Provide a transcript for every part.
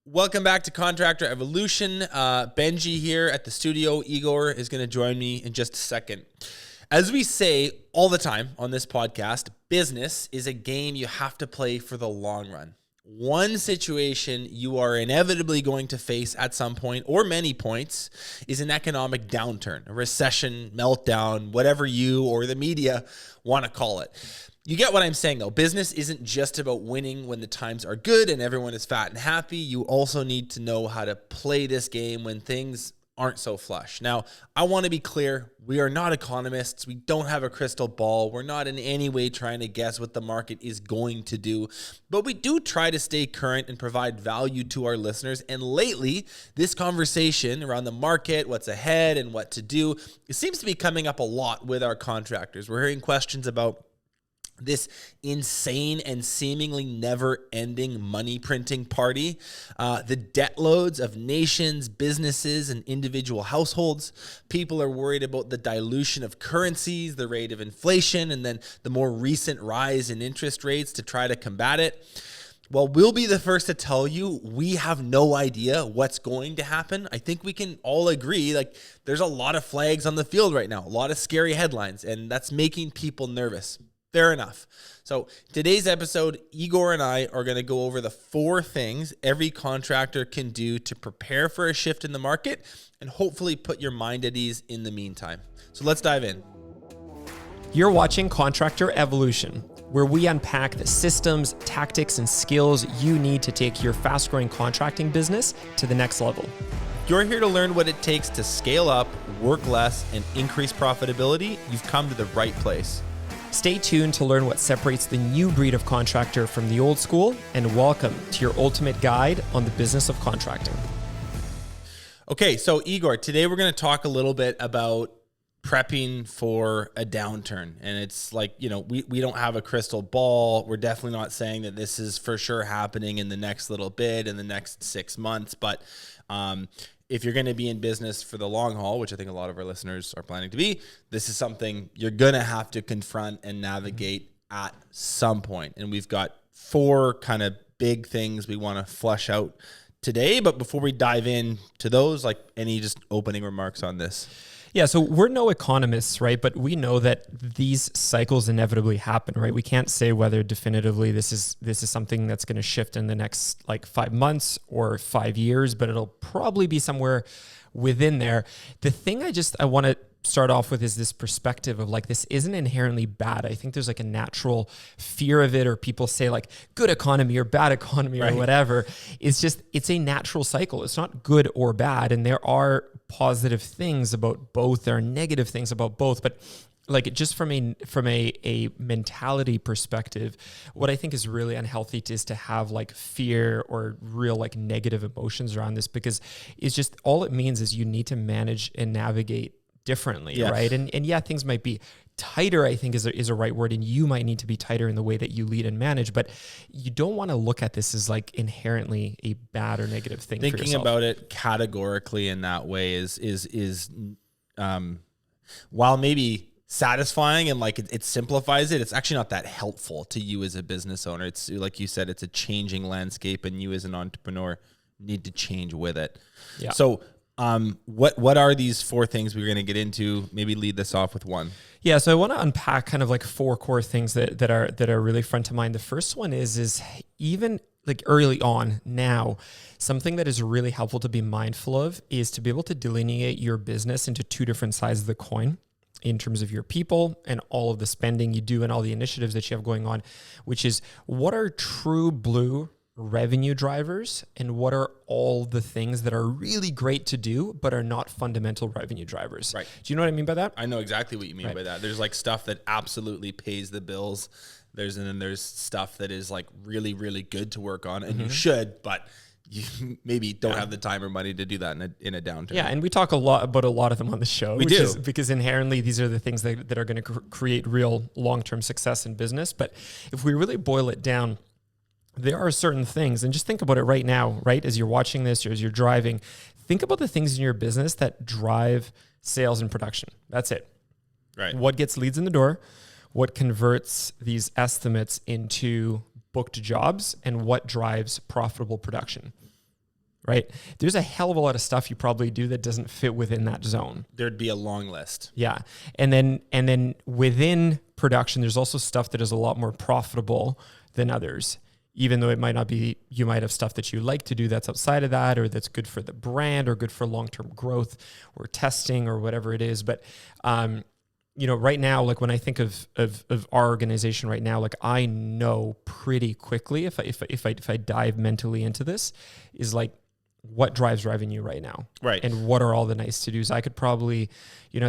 Welcome back to Contractor Evolution. Benji here at the studio. Igor is going to join me in just a second. As we say all the time on this podcast, business is a game you have to play for the long run. One situation you are inevitably going to face at some point or many points is an economic downturn, a recession, meltdown, whatever you or the media want to call it. You get what I'm saying, though. Business isn't just about winning when the times are good and everyone is fat and happy. You also need to know how to play this game when things aren't so flush. Now, I want to be clear. We are not economists. We don't have a crystal ball. We're not in any way trying to guess what the market is going to do. But we do try to stay current and provide value to our listeners. And lately, this conversation around the market, what's ahead and what to do, it seems to be coming up a lot with our contractors. We're hearing questions about this insane and seemingly never-ending money printing party, the debt loads of nations, businesses, and individual households. People are worried about the dilution of currencies, the rate of inflation, and then the more recent rise in interest rates to try to combat it. Well, we'll be the first to tell you we have no idea what's going to happen. I think we can all agree, there's a lot of flags on the field right now, a lot of scary headlines, and that's making people nervous. Fair enough. So today's episode, Igor and I are going to go over the 4 things every contractor can do to prepare for a shift in the market and hopefully put your mind at ease in the meantime. So let's dive in. You're watching Contractor Evolution, where we unpack the systems, tactics, and skills you need to take your fast-growing contracting business to the next level. You're here to learn what it takes to scale up, work less, and increase profitability. You've come to the right place. Stay tuned to learn what separates the new breed of contractor from the old school, and welcome to your ultimate guide on the business of contracting. Okay, so Igor, today we're going to talk a little bit about prepping for a downturn. And it's we don't have a crystal ball. We're definitely not saying that this is for sure happening in the next little bit, in the next 6 months. But if you're going to be in business for the long haul, which I think a lot of our listeners are planning to be, this is something you're going to have to confront and navigate at some point. And we've got 4 kind of big things we want to flesh out today. But before we dive into those, any just opening remarks on this? Yeah, so we're no economists, right? But we know that these cycles inevitably happen, right? We can't say whether definitively this is something that's going to shift in the next 5 months or 5 years, but it'll probably be somewhere within there. The thing I want to start off with is this perspective of this isn't inherently bad. I think there's a natural fear of it, or people say good economy or bad economy or whatever. It's a natural cycle. It's not good or bad. And there are positive things about both. There are negative things about both, but just from a mentality perspective, what I think is really unhealthy is to have fear or real negative emotions around this, because it's just all it means is you need to manage and navigate differently, right? And yeah, things might be tighter, I think is a right word, and you might need to be tighter in the way that you lead and manage, but you don't want to look at this as inherently a bad or negative thing. Thinking about it categorically in that way is while maybe satisfying and it simplifies it, it's actually not that helpful to you as a business owner. It's like you said, it's a changing landscape, and you as an entrepreneur need to change with it. Yeah. So what are these 4 things we're going to get into? Maybe lead this off with 1. Yeah, so I want to unpack kind of 4 core things that are really front of mind. The first one is even early on now, something that is really helpful to be mindful of is to be able to delineate your business into 2 different sides of the coin in terms of your people and all of the spending you do and all the initiatives that you have going on, which is what are true blue revenue drivers and what are all the things that are really great to do but are not fundamental revenue drivers. Right. Do you know what I mean by that? I know exactly what you mean by that. There's stuff that absolutely pays the bills. There's stuff that is really, really good to work on, and you should, but you maybe don't have the time or money to do that in a downturn. Yeah, and we talk a lot about a lot of them on the show. We do. Because inherently these are the things that are going to create real long-term success in business. But if we really boil it down, there are certain things, and just think about it right now, right? As you're watching this or as you're driving, think about the things in your business that drive sales and production. That's it. Right. What gets leads in the door? What converts these estimates into booked jobs? And what drives profitable production? right? There's a hell of a lot of stuff you probably do that doesn't fit within that zone. There'd be a long list. Yeah. And then within production, there's also stuff that is a lot more profitable than others. Even though it might not be, you might have stuff that you like to do that's outside of that, or that's good for the brand, or good for long-term growth or testing or whatever it is. But, right now, like when I think of our organization right now, like I know pretty quickly if I dive mentally into this, is like what drives revenue right now, right? And what are all the nice to dos. I could probably,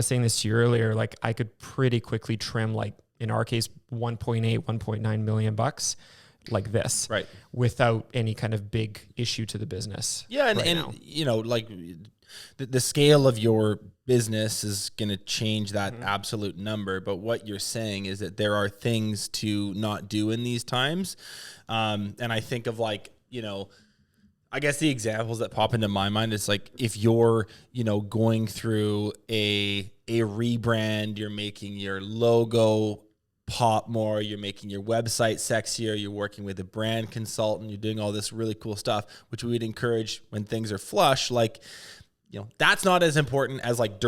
saying this to you earlier, like I could pretty quickly trim, like in our case, 1.9 million bucks. Like this, right? Without any kind of big issue to the business. Yeah, and like the scale of your business is going to change that absolute number. But what you're saying is that there are things to not do in these times, and I think of like I guess the examples that pop into my mind is like if you're going through a rebrand, you're making your logo pop more, you're making your website sexier, you're working with a brand consultant, you're doing all this really cool stuff, which we would encourage when things are flush. Like, that's not as important as like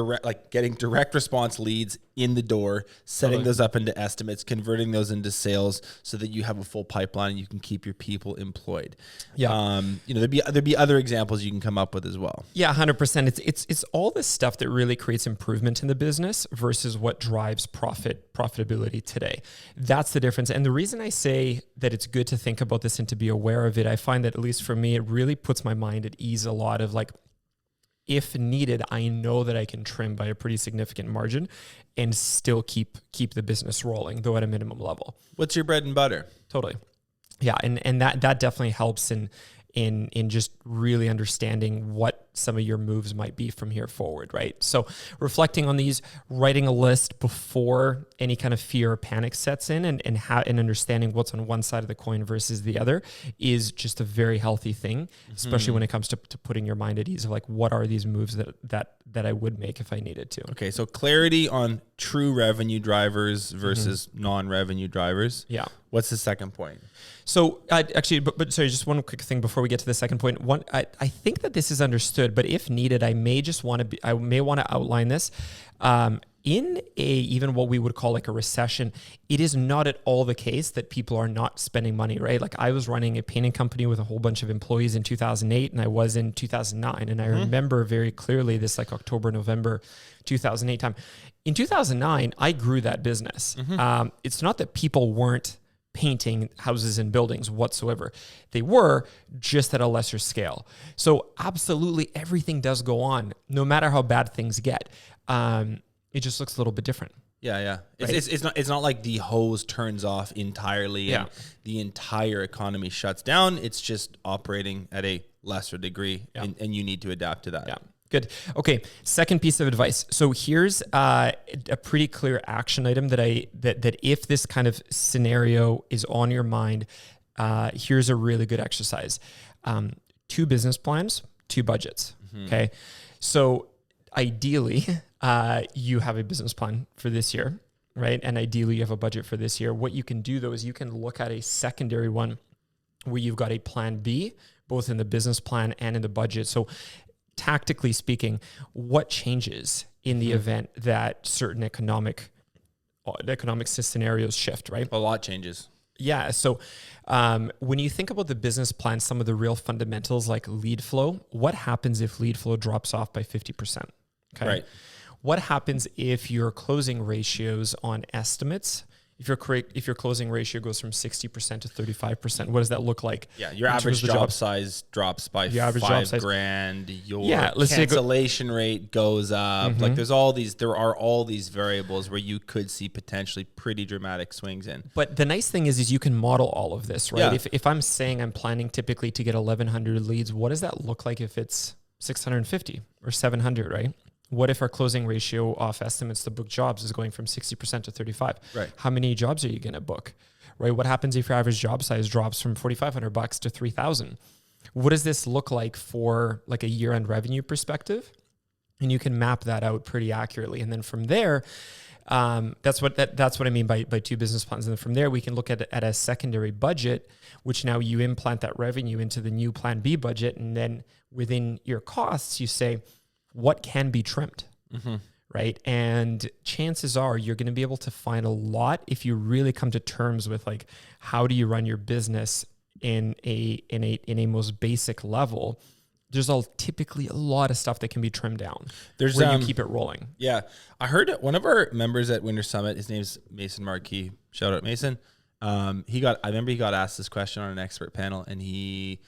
getting direct response leads in the door, setting those up into estimates, converting those into sales so that you have a full pipeline and you can keep your people employed. Yeah. There'd be other examples you can come up with as well. Yeah, 100%. It's all this stuff that really creates improvement in the business versus what drives profitability today. That's the difference. And the reason I say that it's good to think about this and to be aware of it, I find that at least for me, it really puts my mind at ease a lot of like, if needed, I know that I can trim by a pretty significant margin and still keep the business rolling, though at a minimum level. What's your bread and butter? Totally. Yeah, and that definitely helps in just really understanding what some of your moves might be from here forward, right? So reflecting on these, writing a list before any kind of fear or panic sets in, and understanding what's on one side of the coin versus the other is just a very healthy thing, especially when it comes to putting your mind at ease of like, what are these moves that I would make if I needed to. Okay, so clarity on true revenue drivers versus non-revenue drivers. Yeah. What's the second point? So actually, but sorry, just one quick thing before we get to the second point. I think that this is understood, but if needed, I may want to outline this. In even what we would call like a recession, it is not at all the case that people are not spending money, right? Like I was running a painting company with a whole bunch of employees in 2008 and I was in 2009. And I remember very clearly this like October, November, 2008 time. In 2009, I grew that business. It's not that people weren't painting houses and buildings whatsoever. They were just at a lesser scale. So absolutely everything does go on, no matter how bad things get. It just looks a little bit different. Yeah. Right? It's not like the hose turns off entirely and the entire economy shuts down. It's just operating at a lesser degree and you need to adapt to that. Yeah. Good. Okay. Second piece of advice. So here's a pretty clear action item that if this kind of scenario is on your mind, here's a really good exercise. 2 business plans, 2 budgets. Okay. So ideally, you have a business plan for this year, right? And ideally you have a budget for this year. What you can do though, is you can look at a secondary one where you've got a plan B, both in the business plan and in the budget. So tactically speaking, what changes in the event that certain economic scenarios shift, right? A lot changes. Yeah. So when you think about the business plan, some of the real fundamentals like lead flow, what happens if lead flow drops off by 50%? Okay. Right. What happens if your closing ratios on estimates, if your closing ratio goes from 60% to 35%, what does that look like? Yeah, your average job size drops by $5,000. Your cancellation rate goes up. Like there are all these variables where you could see potentially pretty dramatic swings in. But the nice thing is you can model all of this, right? Yeah. If I'm saying I'm planning typically to get 1,100 leads, what does that look like if it's 650 or 700, right? What if our closing ratio off estimates to book jobs is going from 60% to 35%? Right. How many jobs are you going to book? Right? What happens if your average job size drops from $4,500 to $3,000? What does this look like for like a year-end revenue perspective? and you can map that out pretty accurately. And then from there, that's what I mean by 2 business plans. And then from there, we can look at a secondary budget, which now you implant that revenue into the new plan B budget. And then within your costs, you say, what can be trimmed, right? And chances are you're going to be able to find a lot if you really come to terms with like, how do you run your business in a most basic level. There's typically a lot of stuff that can be trimmed down. There's where you keep it rolling. Yeah. I heard one of our members at Winter Summit, his name's Mason Marquis. Shout out Mason. I remember he got asked this question on an expert panel, and he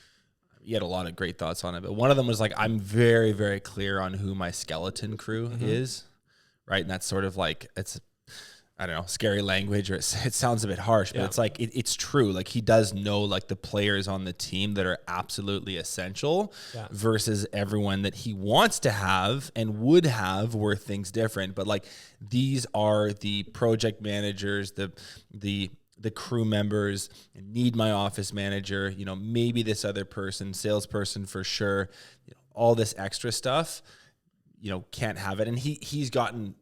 had a lot of great thoughts on it. But one of them was like, I'm very, very clear on who my skeleton crew is. Right. And that's sort of like, I don't know, scary language, or it sounds a bit harsh, but it's like, it's true. Like, he does know like the players on the team that are absolutely essential versus everyone that he wants to have and would have were things different. But like, these are the project managers, the crew members, need my office manager, maybe this other person, salesperson for sure, all this extra stuff, can't have it. And he's gotten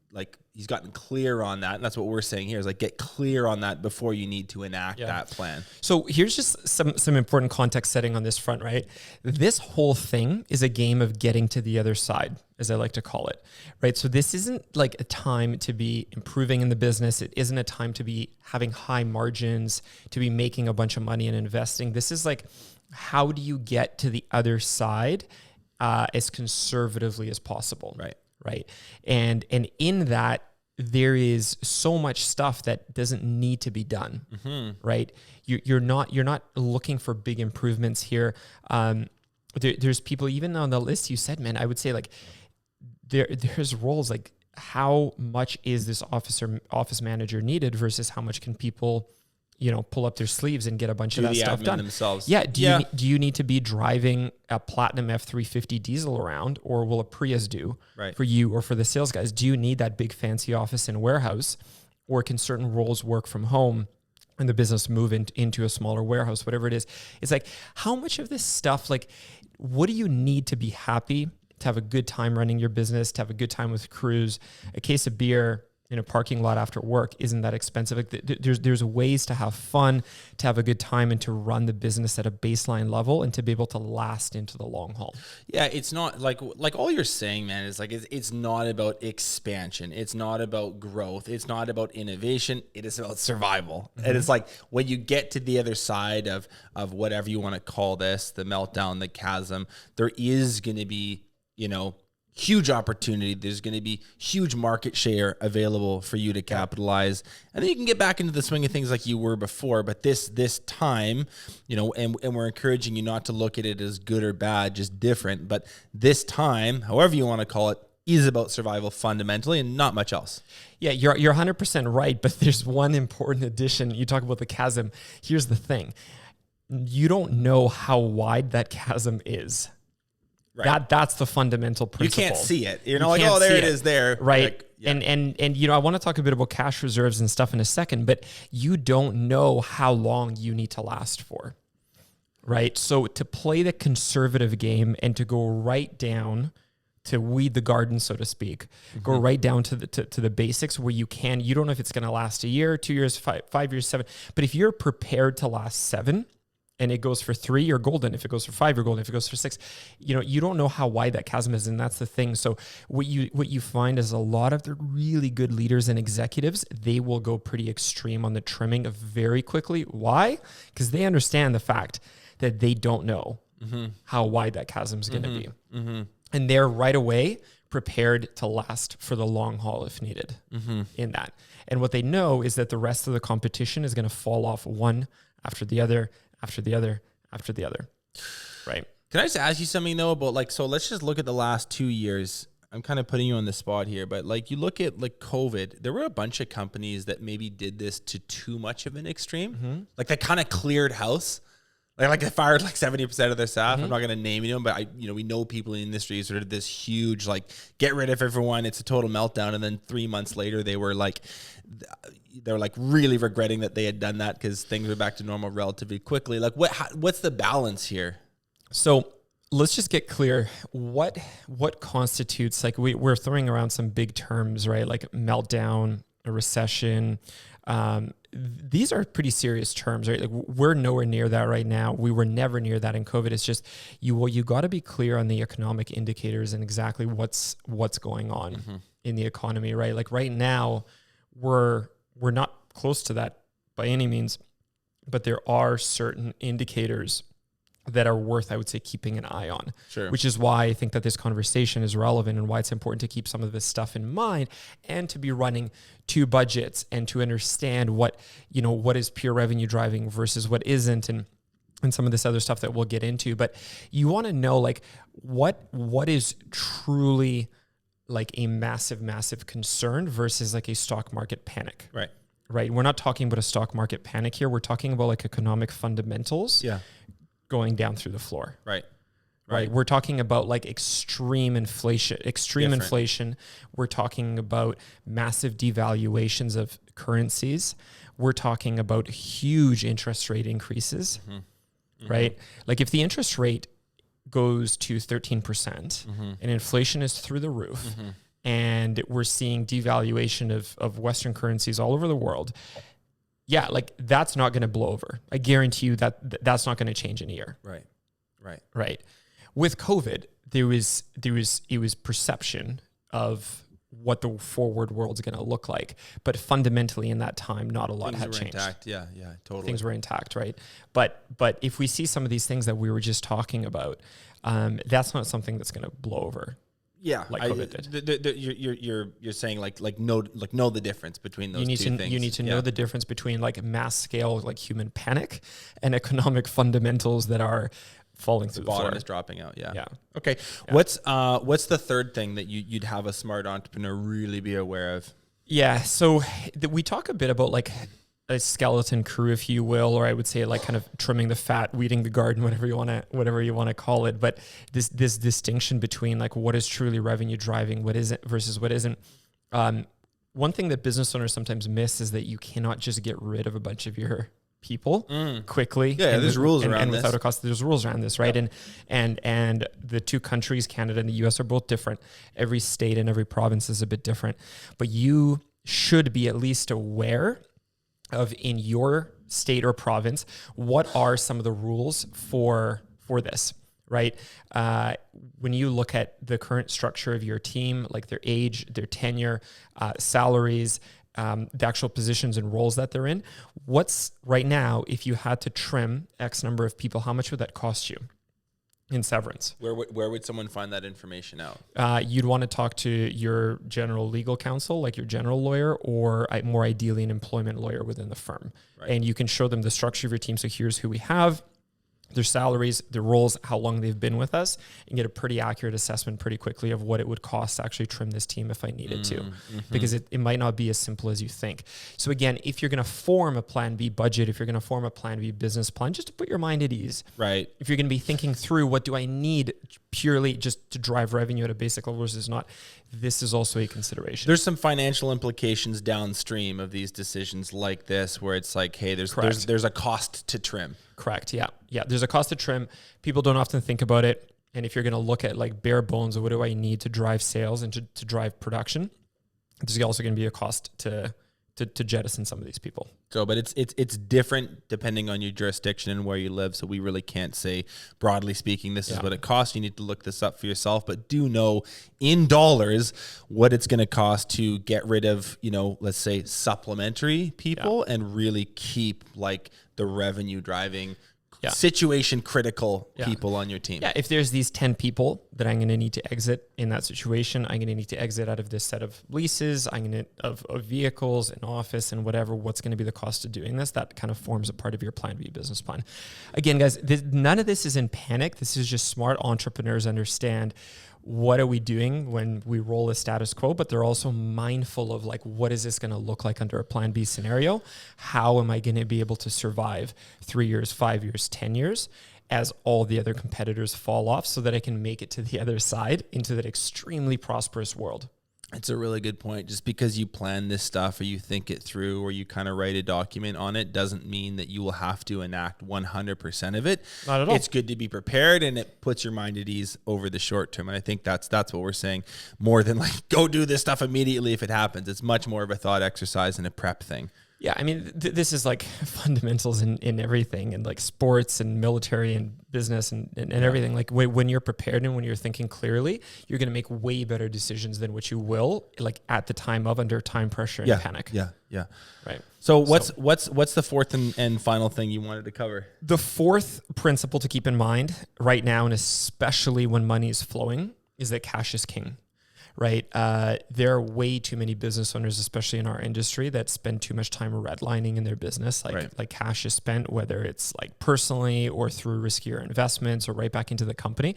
clear on that. And that's what we're saying here is like, get clear on that before you need to enact that plan. So here's just some important context setting on this front, right? This whole thing is a game of getting to the other side, as I like to call it, right? So this isn't like a time to be improving in the business. It isn't a time to be having high margins, to be making a bunch of money and investing. This is like, how do you get to the other side as conservatively as possible? Right. And in that, there is so much stuff that doesn't need to be done, right? You're not looking for big improvements here. There's people even on the list you said, man, I would say like there's roles like, how much is this office manager needed versus how much can people pull up their sleeves and get a bunch of that stuff done themselves. Yeah. Do you need to be driving a Platinum F350 diesel around, or will a Prius do for you or for the sales guys? Do you need that big fancy office and warehouse, or can certain roles work from home and the business move into a smaller warehouse, whatever it is? It's like, how much of this stuff, like, what do you need to be happy, to have a good time running your business, to have a good time with crews? A case of beer in a parking lot after work isn't that expensive. Like, there's ways to have fun, to have a good time, and to run the business at a baseline level, and to be able to last into the long haul. Yeah, it's not like all you're saying, man, is like, it's not about expansion. It's not about growth. It's not about innovation. It is about survival. And it's like, when you get to the other side of whatever you want to call this, the meltdown, the chasm, there is going to be, huge opportunity. There's going to be huge market share available for you to capitalize. And then you can get back into the swing of things like you were before. But this time, and we're encouraging you not to look at it as good or bad, just different. But this time, however you want to call it, is about survival fundamentally and not much else. Yeah, you're 100% right. But there's one important addition. You talk about the chasm. Here's the thing. You don't know how wide that chasm is. Right. That's the fundamental principle. You can't see it. There it is there. Right. Like, yeah. And I want to talk a bit about cash reserves and stuff in a second, but you don't know how long you need to last for. Right. So to play the conservative game and to go right down to weed the garden, so to speak, go right down to the basics where you don't know if it's going to last a year, 2 years, 5 years, 7. But if you're prepared to last 7, and it goes for 3, you're golden. If it goes for 5, you're golden. If it goes for 6, you don't know how wide that chasm is, and that's the thing. So what you find is a lot of the really good leaders and executives, they will go pretty extreme on the trimming of very quickly. Why? Because they understand the fact that they don't know how wide that chasm is going to be, and they're right away prepared to last for the long haul if needed in that. And what they know is that the rest of the competition is going to fall off one after the other, after the other, after the other, right? Can I just ask you something though about so let's just look at the last 2 years. I'm kind of putting you on the spot here, but like, you look at like COVID, there were a bunch of companies that maybe did this to too much of an extreme. Like, they kind of cleared house. Like they fired like 70% of their staff. I'm not going to name them, but we know people in the industry sort of this huge, like, get rid of everyone. It's a total meltdown. And then 3 months later, they were like really regretting that they had done that because things were back to normal relatively quickly. Like, what's the balance here? So let's just get clear. What constitutes, like we're throwing around some big terms, right? Like meltdown, a recession. These are pretty serious terms, right? Like we're nowhere near that right now. We were never near that in COVID. It's just you got to be clear on the economic indicators and exactly what's going on in the economy, right? Like right now, we're not close to that by any means, but there are certain indicators that are worth, I would say, keeping an eye on. Sure. Which is why I think that this conversation is relevant and why it's important to keep some of this stuff in mind and to be running two budgets and to understand what is pure revenue driving versus what isn't, and some of this other stuff that we'll get into. But you want to know like what is truly like a massive, massive concern versus like a stock market panic. Right. We're not talking about a stock market panic here. We're talking about like economic fundamentals. Yeah. Going down through the floor. Right. We're talking about like extreme inflation. We're talking about massive devaluations of currencies. We're talking about huge interest rate increases, right? Like if the interest rate goes to 13% and inflation is through the roof and we're seeing devaluation of Western currencies all over the world, yeah, like that's not going to blow over. I guarantee you that's not going to change in a year. Right. With COVID, it was perception of what the forward world's going to look like, but fundamentally in that time, not a lot had changed. Intact. Yeah, totally. Things were intact, right? But if we see some of these things that we were just talking about, that's not something that's going to blow over. Yeah, like COVID did. You're saying know the difference between those two things. You need to know the difference between like mass scale like human panic and economic fundamentals that are falling through the bottom floor. is dropping out. Yeah. Okay. Yeah. What's the third thing that you'd have a smart entrepreneur really be aware of? Yeah. So we talk a bit about like a skeleton crew, if you will, or I would say like kind of trimming the fat, weeding the garden, whatever you want to call it. But this distinction between like what is truly revenue driving, what isn't versus what isn't. One thing that business owners sometimes miss is that you cannot just get rid of a bunch of your people quickly. Yeah, there's rules around and this. Without a cost. There's rules around this, right? Yep. And the two countries, Canada and the US, are both different. Every state and every province is a bit different. But you should be at least aware of, in your state or province, what are some of the rules for this, right? When you look at the current structure of your team, like their age, their tenure, salaries, the actual positions and roles that they're in, what's right now, if you had to trim X number of people, how much would that cost you in severance? Where would someone find that information out? You'd want to talk to your general legal counsel, like your general lawyer, or more ideally an employment lawyer within the firm. Right. And you can show them the structure of your team. So here's who we have, their salaries, their roles, how long they've been with us, and get a pretty accurate assessment pretty quickly of what it would cost to actually trim this team if I needed to, because it might not be as simple as you think. So again, if you're going to form a plan B budget, if you're going to form a plan B business plan, just to put your mind at ease. Right. If you're going to be thinking through what do I need purely just to drive revenue at a basic level versus not, this is also a consideration. There's some financial implications downstream of these decisions like this, where it's like, hey, there's a cost to trim. Correct. Yeah. There's a cost to trim. People don't often think about it. And if you're going to look at like bare bones of what do I need to drive sales and to drive production, there's also going to be a cost to jettison some of these people. So, but it's different depending on your jurisdiction and where you live. So we really can't say, broadly speaking, this is what it costs. You need to look this up for yourself, but do know in dollars what it's going to cost to get rid of, let's say supplementary people and really keep like the revenue driving situation critical people on your team. Yeah, if there's these 10 people that I'm going to need to exit in that situation, I'm going to need to exit out of this set of leases, I'm going to of vehicles and office and whatever, what's going to be the cost of doing this? That kind of forms a part of your plan B business plan. Again, guys, none of this is in panic. This is just smart entrepreneurs understand what are we doing when we roll a status quo, but they're also mindful of like, what is this going to look like under a plan B scenario? How am I going to be able to survive 3 years, 5 years, 10 years as all the other competitors fall off so that I can make it to the other side into that extremely prosperous world? It's a really good point. Just because you plan this stuff or you think it through or you kind of write a document on it doesn't mean that you will have to enact 100% of it. Not at all. It's good to be prepared, and it puts your mind at ease over the short term. And I think that's what we're saying, more than like go do this stuff immediately if it happens. It's much more of a thought exercise and a prep thing. Yeah, I mean, this is like fundamentals in everything, and like sports and military and business and everything. Like when you're prepared and when you're thinking clearly, you're going to make way better decisions than what you will like at the time of under time pressure and panic. Yeah. Right. So what's the fourth and final thing you wanted to cover? The fourth principle to keep in mind right now, and especially when money is flowing, is that cash is king. Right. There are way too many business owners, especially in our industry, that spend too much time redlining in their business. Like cash is spent, whether it's like personally or through riskier investments or right back into the company.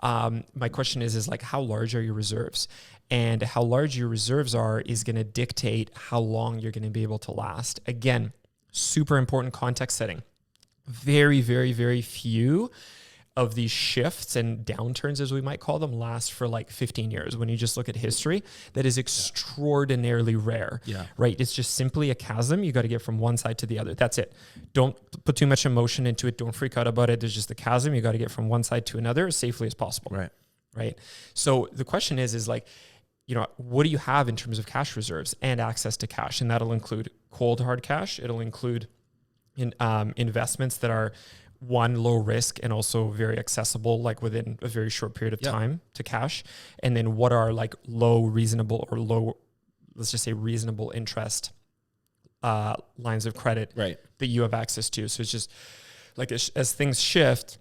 My question is like, how large are your reserves? And how large your reserves are is going to dictate how long you're going to be able to last. Again, super important context setting. Very, very, very few of these shifts and downturns, as we might call them, last for like 15 years. When you just look at history, that is extraordinarily rare, right? It's just simply a chasm. You got to get from one side to the other. That's it. Don't put too much emotion into it. Don't freak out about it. There's just a chasm. You got to get from one side to another as safely as possible. Right. So the question is like, what do you have in terms of cash reserves and access to cash? And that'll include cold hard cash. It'll include investments that are low risk and also very accessible, like within a very short period of time to cash. And then what are like reasonable interest lines of credit that you have access to. So it's just like as things shift,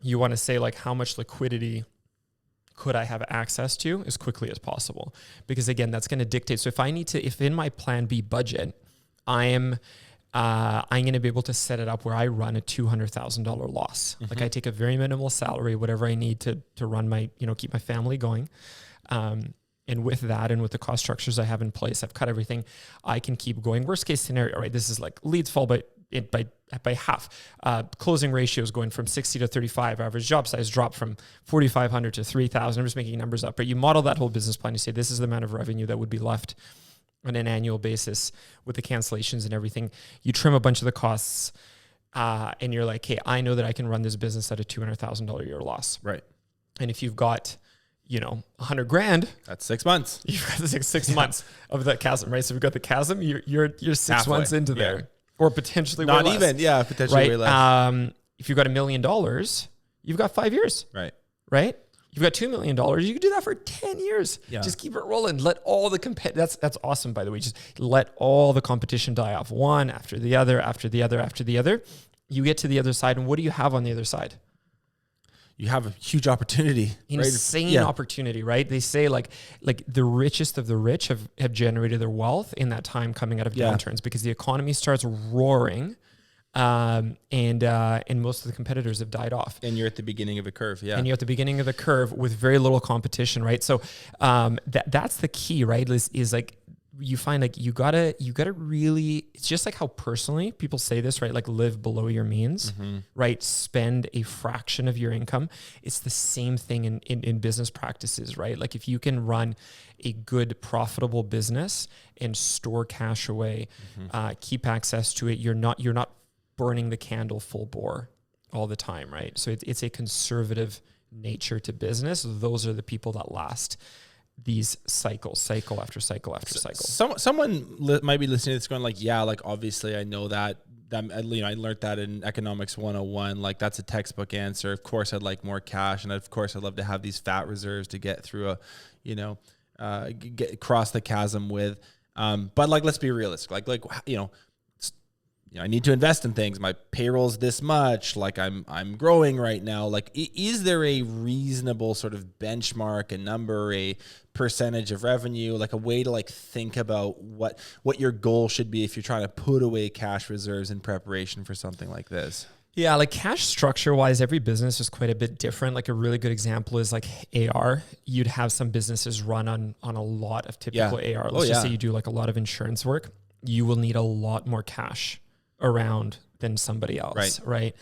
you want to say like, how much liquidity could I have access to as quickly as possible? Because again, that's going to dictate. So if in my plan B budget, I'm going to be able to set it up where I run a $200,000 loss. Like I take a very minimal salary, whatever I need to run my, keep my family going. And with that, and with the cost structures I have in place, I've cut everything. I can keep going. Worst case scenario, right? This is like leads fall by half. Closing ratios going from 60 to 35. Average job size drop from 4,500 to 3,000. I'm just making numbers up, but you model that whole business plan. You say this is the amount of revenue that would be left on an annual basis with the cancellations and everything. You trim a bunch of the costs, and you're like, hey, I know that I can run this business at a $200,000 a year loss. Right. And if you've got, $100,000, that's 6 months. You've got the six months of that chasm, right? So we've got the chasm, you're 6 months into there, or potentially not way even, less. Potentially right? way less. If you've got $1 million, you've got 5 years. Right? You've got $2 million. You can do that for 10 years. Just keep it rolling. Let all the that's awesome, by the way. Just let all the competition die off, one after the other, after the other, after the other. You get to the other side, and what do you have on the other side? You have a huge opportunity. Insane opportunity, right? They say like the richest of the rich have generated their wealth in that time coming out of downturns, because the economy starts roaring. And most of the competitors have died off. And you're at the beginning of a curve, And you're at the beginning of the curve with very little competition, right? So that's the key, right? Is like you find like you gotta really. It's just like how personally people say this, right? Like live below your means, right? Spend a fraction of your income. It's the same thing in business practices, right? Like if you can run a good, profitable business and store cash away, keep access to it, you're not burning the candle full bore all the time, right? So it's a conservative nature to business. Those are the people that last these cycle after cycle after cycle. Someone might be listening to this going like, obviously I know that. I learned that in economics 101. Like that's a textbook answer. Of course I'd like more cash, and of course I'd love to have these fat reserves to get through get across the chasm with. But like, let's be realistic. I need to invest in things. My payroll's this much. Like I'm growing right now. Like, is there a reasonable sort of benchmark, a number, a percentage of revenue, like a way to like think about what your goal should be if you're trying to put away cash reserves in preparation for something like this? Yeah, like cash structure wise, every business is quite a bit different. Like a really good example is like AR. You'd have some businesses run on a lot of typical AR. Let's just say you do like a lot of insurance work. You will need a lot more cash around than somebody else, right?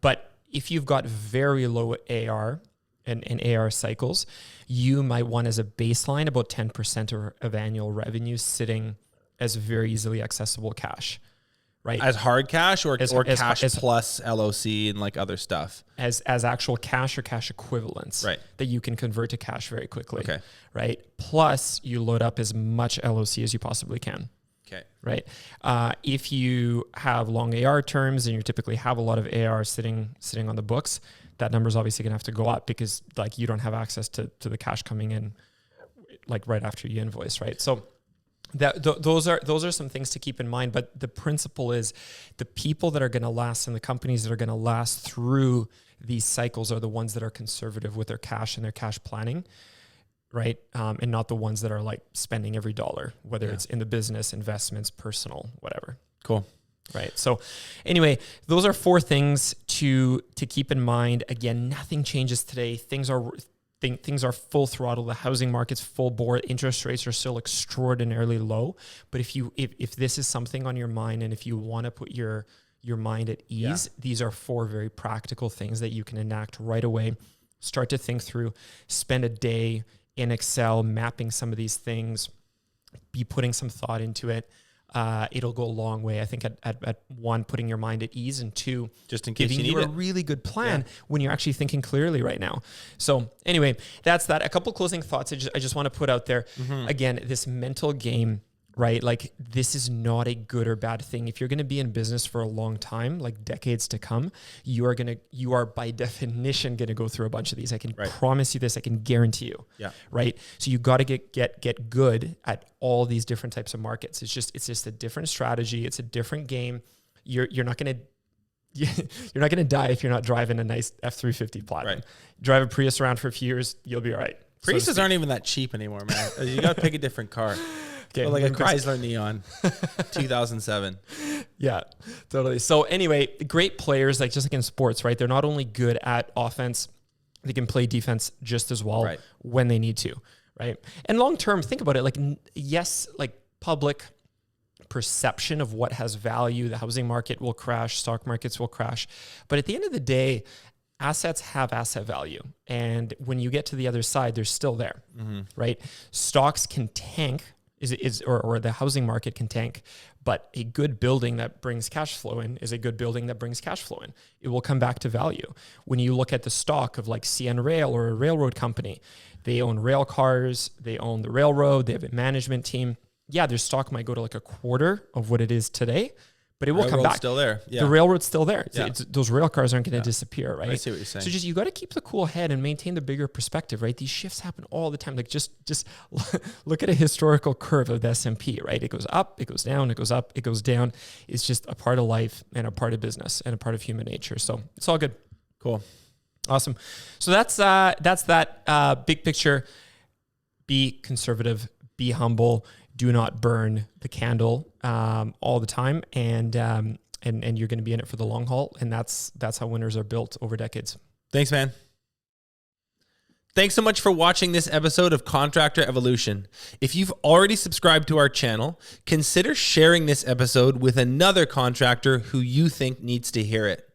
But if you've got very low AR and AR cycles, you might want as a baseline about 10% of annual revenue sitting as very easily accessible cash, right? As hard cash or cash as plus LOC and like other stuff? As actual cash or cash equivalents, right, that you can convert to cash very quickly, okay, right? Plus you load up as much LOC as you possibly can. okay, right? If you have long AR terms and you typically have a lot of AR sitting on the books, that number is obviously going to have to go up because like you don't have access to the cash coming in like right after you invoice, right? So those are some things to keep in mind. But the principle is the people that are going to last and the companies that are going to last through these cycles are the ones that are conservative with their cash and their cash planning, right? And not the ones that are like spending every dollar, whether it's in the business, investments, personal, whatever. Cool. Right. So anyway, those are 4 things to keep in mind. Again, nothing changes today. Things are full throttle. The housing market's full bore. Interest rates are still extraordinarily low. But if this is something on your mind and if you want to put your mind at ease, these are 4 very practical things that you can enact right away. Start to think through, spend a day in Excel mapping some of these things, be putting some thought into it. It'll go a long way. I think at 1, putting your mind at ease, and 2, just in case giving you need a really good plan when you're actually thinking clearly right now. So anyway, that's that. A couple closing thoughts I just want to put out there. Again, this mental game, right? Like this is not a good or bad thing. If you're going to be in business for a long time, like decades to come, you are by definition going to go through a bunch of these. I can promise you this. I can guarantee you. Yeah. Right. So you got to get good at all these different types of markets. It's just a different strategy. It's a different game. You're not going to die if you're not driving a nice F350 Platinum. Right. Drive a Prius around for a few years, you'll be all right. Priuses aren't even that cheap anymore, man. You got to pick a different car. Okay, like a Chrysler Neon, 2007. Yeah, totally. So anyway, great players, like just like in sports, right? They're not only good at offense, they can play defense just as well when they need to, right? And long term, think about it. Like, yes, like public perception of what has value, the housing market will crash, stock markets will crash. But at the end of the day, assets have asset value. And when you get to the other side, they're still there, right? Stocks can tank, or the housing market can tank, but a good building that brings cash flow in is a good building that brings cash flow in. It will come back to value. When you look at the stock of like CN Rail or a railroad company, they own rail cars, they own the railroad, they have a management team. Yeah, their stock might go to like a quarter of what it is today, but it will come back. Still there. Yeah. The railroad's still there. Yeah. Those rail cars aren't going to disappear, right? I see what you're saying. So you got to keep the cool head and maintain the bigger perspective, right? These shifts happen all the time. Like just look at a historical curve of the S&P, right? It goes up, it goes down, it goes up, it goes down. It's just a part of life and a part of business and a part of human nature. So it's all good. Cool. Awesome. So that's that big picture. Be conservative, be humble. Do not burn the candle all the time, and you're going to be in it for the long haul. And that's how winners are built over decades. Thanks, man. Thanks so much for watching this episode of Contractor Evolution. If you've already subscribed to our channel, consider sharing this episode with another contractor who you think needs to hear it.